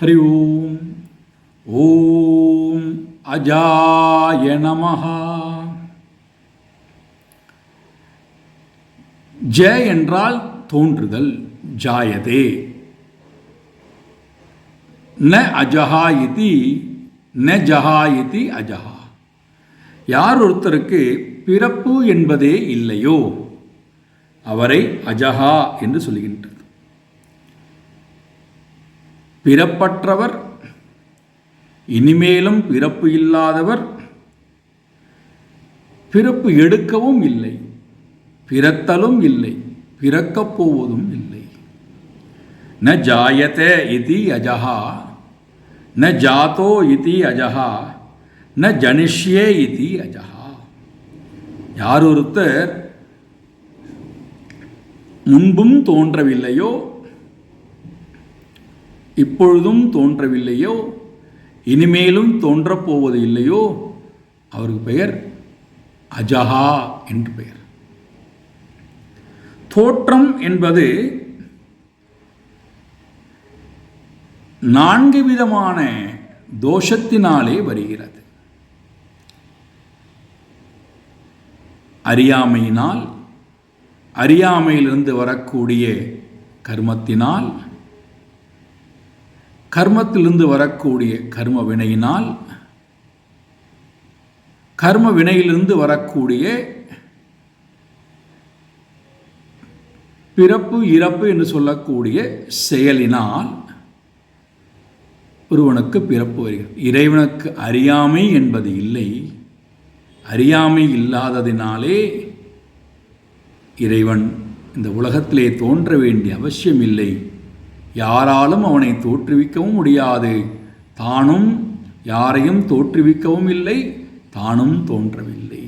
ஹரி ஓம். ஓம் அஜாய நமஹ. ஜ என்றால் தோன்றுதல், ஜாயதே. ந அஜஹா இதி ந ஜஹா இதி அஜஹா. யார் ஒருத்தருக்கு பிறப்பு என்பதே இல்லையோ அவரை அஜஹா என்று சொல்கின்றது. பிறப்பற்றவர், இனிமேலும் பிறப்பு இல்லாதவர், பிறப்பு எடுக்கவும் இல்லை, பிறத்தலும் இல்லை, பிறக்கப் போவதும் இல்லை. ந ஜாயதே இதி அஜஹா ந ஜாதோ இதி அஜஹா ந ஜனிஷ்யே இதி அஜஹா. யார் ஒருத்தர் முன்பும் தோன்றவில்லையோ, இப்பொழுதும் தோன்றவில்லையோ, இனிமேலும் தோன்றப்போவது இல்லையோ அவருக்கு பெயர் அஜஹா என்று பெயர். தோற்றம் என்பது 4 விதமான தோஷத்தினாலே வருகிறது. அறியாமையினால், அறியாமையிலிருந்து வரக்கூடிய கர்மத்தினால், கர்மத்திலிருந்து வரக்கூடிய கர்ம வினையினால், கர்ம வினையிலிருந்து வரக்கூடிய பிறப்பு இறப்பு என்று சொல்லக்கூடிய செயலினால் ஒருவனுக்கு பிறப்பு வருகிறது. இறைவனுக்கு அறியாமை என்பது இல்லை. அறியாமை இல்லாததினாலே இறைவன் இந்த உலகத்திலே தோன்ற வேண்டிய அவசியம் இல்லை. யாராலும் அவனை தோற்றுவிக்கவும் முடியாது. தானும் யாரையும் தோற்றுவிக்கவும் இல்லை, தானும் தோன்றவில்லை.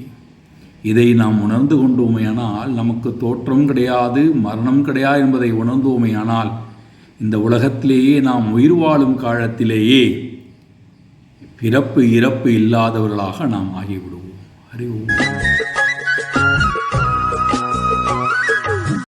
இதை நாம் உணர்ந்து கொண்டோமேயானால் நமக்கு தோற்றம் கிடையாது, மரணம் கிடையாது என்பதை உணர்ந்தோமேயானால் இந்த உலகத்திலேயே நாம் உயிர் வாழும் காலத்திலேயே பிறப்பு இறப்பு இல்லாதவர்களாக நாம் ஆகிவிடுவோம். ஹரி ஓம்.